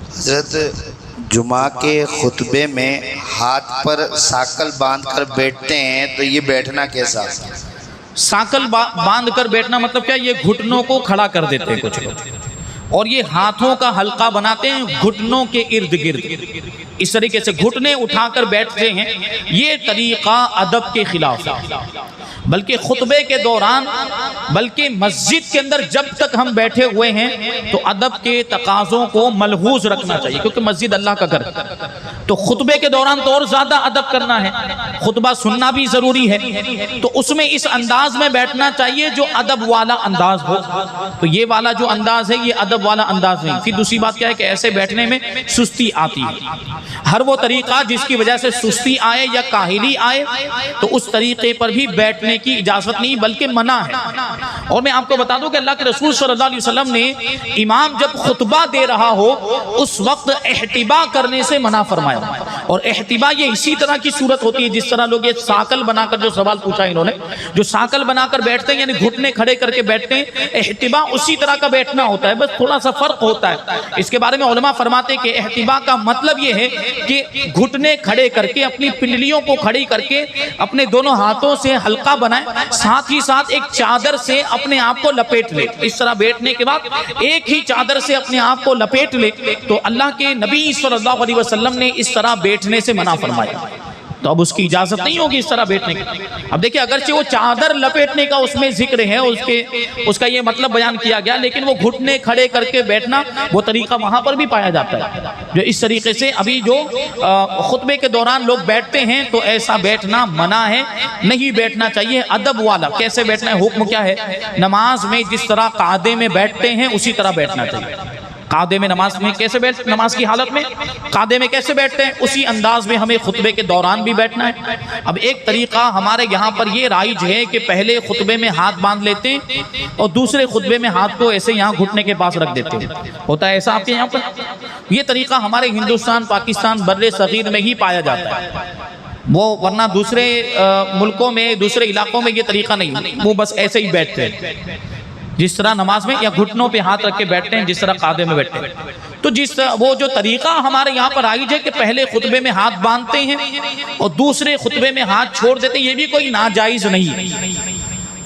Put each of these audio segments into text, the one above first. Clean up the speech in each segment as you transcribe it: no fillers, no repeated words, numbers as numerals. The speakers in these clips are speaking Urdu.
حضرت جمعہ کے خطبے میں ہاتھ پر ساکل باندھ کر بیٹھتے ہیں تو یہ بیٹھنا کیسا؟ ساکل باندھ کر بیٹھنا مطلب کیا؟ یہ گھٹنوں کو کھڑا کر دیتے ہیں کچھ لوگ، اور یہ ہاتھوں کا حلقہ بناتے ہیں گھٹنوں کے ارد گرد، اس طریقے سے گھٹنے اٹھا کر بیٹھتے ہیں۔ یہ طریقہ ادب کے خلاف ہے، بلکہ خطبے کے دوران، بلکہ مسجد کے اندر جب تک ہم بیٹھے ہوئے ہیں تو ادب کے تقاضوں کو ملحوظ رکھنا چاہیے، کیونکہ مسجد اللہ کا گھر ہے، تو خطبے کے دوران تو اور زیادہ ادب کرنا ہے، خطبہ سننا بھی ضروری ہے، تو اس میں اس انداز میں بیٹھنا چاہیے جو ادب والا انداز ہو۔ تو یہ والا جو انداز ہے یہ ادب والا انداز نہیں۔ پھر دوسری بات کیا ہے کہ ایسے بیٹھنے میں سستی آتی ہے۔ ہر وہ طریقہ جس کی وجہ سے سستی آئے یا کاہلی آئے تو اس طریقے پر بھی بیٹھنے کی اجازت نہیں بلکہ منع ہے۔ اور میں آپ کو بتا دوں کہ اللہ کے رسول صلی اللہ علیہ وسلم نے امام جب خطبہ دے رہا ہو اس وقت احتبا کرنے سے منع فرمایا، اور احتبا یہ اسی طرح کی صورت ہوتی ہے جس طرح لوگ یہ ساکل بنا کر، جو سوال پوچھا انہوں نے، جو ساکل بنا کر بیٹھتے ہیں یعنی گھٹنے کھڑے کر کے بیٹھتے ہیں، احتبا اسی طرح کا بیٹھنا ہوتا ہے، بس تھوڑا سا فرق ہوتا ہے۔ اس کے بارے میں علماء فرماتے ہیں کہ احتبا کا مطلب یہ ہے کہ گھٹنے کھڑے کر کے، اپنی پنڈلیوں کو کھڑی کر کے اپنے دونوں ہاتھوں سے حلقہ بنائیں، ساتھ ہی ساتھ ایک چادر سے اپنے آپ کو لپیٹ لے۔ اس طرح بیٹھنے کے بعد ایک ہی چادر سے اپنے آپ کو لپیٹ لے، تو اللہ کے نبی صلی اللہ علیہ وسلم نے اس طرح بیٹھنے سے منع فرمایا، تو اب اس کی اجازت نہیں ہوگی اس طرح بیٹھنے کی۔ اب دیکھیں اگرچہ وہ چادر لپیٹنے کا اس میں ذکر ہے، اس کا یہ مطلب بیان کیا گیا، لیکن وہ گھٹنے کھڑے کر کے بیٹھنا وہ طریقہ وہاں پر بھی پایا جاتا ہے جو اس طریقے سے ابھی جو خطبے کے دوران لوگ بیٹھتے ہیں تو ایسا بیٹھنا منع ہے، نہیں بیٹھنا چاہیے ادب والا۔ کیسے بیٹھنا ہے؟ حکم کیا ہے؟ نماز میں جس طرح قعدے میں بیٹھتے ہیں اسی طرح بیٹھنا چاہیے۔ قعدے میں نماز میں کیسے بیٹھ، نماز کی حالت میں قعدے میں کیسے بیٹھتے ہیں اسی انداز میں ہمیں خطبے کے دوران بھی بیٹھنا ہے۔ اب ایک طریقہ ہمارے یہاں پر یہ رائج ہے کہ پہلے خطبے میں ہاتھ باندھ لیتے ہیں اور دوسرے خطبے میں ہاتھ کو ایسے یہاں گھٹنے کے پاس رکھ دیتے ہیں، ہوتا ہے ایسا آپ کے یہاں پر؟ یہ طریقہ ہمارے ہندوستان، پاکستان، بر صغیر میں ہی پایا جاتا ہے، وہ ورنہ دوسرے ملکوں میں، دوسرے علاقوں میں یہ طریقہ نہیں، وہ بس ایسے ہی بیٹھتے ہیں جس طرح نماز میں، یا گھٹنوں پہ ہاتھ رکھ کے بیٹھتے ہیں جس طرح قعدے میں بیٹھتے ہیں۔ تو وہ جو طریقہ ہمارے یہاں پر رائج ہے کہ پہلے خطبے میں ہاتھ باندھتے ہیں اور دوسرے خطبے میں ہاتھ چھوڑ دیتے ہیں، یہ بھی کوئی ناجائز نہیں ہے،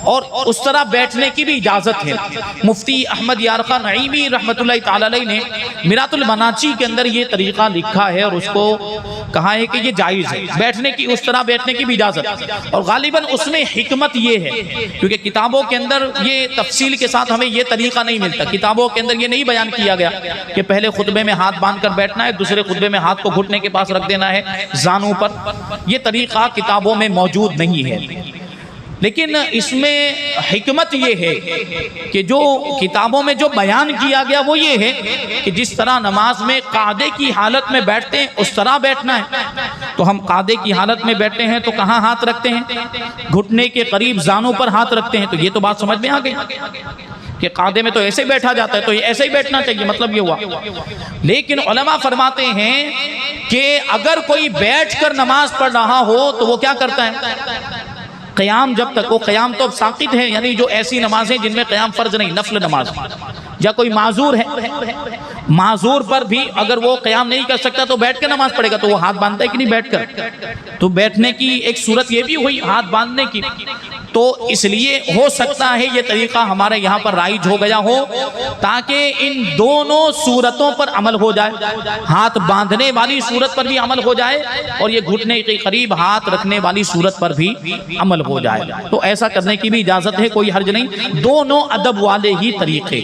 اور اس طرح بیٹھنے کی بھی اجازت ہے۔ مفتی احمد یارقہ نعیمی رحمۃ اللہ تعالی علیہ نے میرات المناچی کے اندر یہ طریقہ لکھا ہے اور اس کو کہا ہے کہ یہ جائز ہے، بیٹھنے کی، اس طرح بیٹھنے کی بھی اجازت ہے، اور غالباً اس میں حکمت یہ ہے کیونکہ کتابوں کے اندر یہ تفصیل کے ساتھ ہمیں یہ طریقہ نہیں ملتا، کتابوں کے اندر یہ نہیں بیان کیا گیا کہ پہلے خطبے میں ہاتھ باندھ کر بیٹھنا ہے، دوسرے خطبے میں ہاتھ کو گھٹنے کے پاس رکھ دینا ہے زانوں پر، یہ طریقہ کتابوں میں موجود نہیں ہے۔ لیکن اس میں حکمت یہ ہے کہ جو کتابوں میں جو بیان کیا گیا وہ یہ ہے کہ جس طرح نماز میں قعدے کی حالت میں بیٹھتے ہیں اس طرح بیٹھنا ہے۔ تو ہم قعدے کی حالت میں بیٹھتے ہیں تو کہاں ہاتھ رکھتے ہیں؟ گھٹنے کے قریب زانوں پر ہاتھ رکھتے ہیں، تو یہ تو بات سمجھ میں آ گئی کہ قعدے میں تو ایسے بیٹھا جاتا ہے، تو یہ ایسے ہی بیٹھنا چاہیے، مطلب یہ ہوا۔ لیکن علماء فرماتے ہیں کہ اگر کوئی بیٹھ کر نماز پڑھ رہا ہو تو وہ کیا کرتا ہے؟ قیام، جب تک وہ قیام تو اب ساقط ہے، یعنی جو ایسی نمازیں جن میں قیام فرض نہیں، نفل نماز، یا کوئی معذور ہے، معذور پر بھی اگر وہ قیام نہیں کر سکتا تو بیٹھ کے نماز پڑھے گا، تو وہ ہاتھ باندھتا ہے کہ نہیں بیٹھ کر؟ تو بیٹھنے کی ایک صورت یہ بھی ہوئی ہاتھ باندھنے کی، تو اس لیے ہو سکتا ہے یہ طریقہ ہمارے یہاں پر رائج ہو گیا ہو تاکہ ان دونوں صورتوں پر عمل ہو جائے، ہاتھ باندھنے والی صورت پر بھی عمل ہو جائے اور یہ گھٹنے کے قریب ہاتھ رکھنے والی صورت پر بھی عمل ہو جائے، تو ایسا کرنے کی بھی اجازت ہے، کوئی حرج نہیں، دونوں ادب والے ہی طریقے۔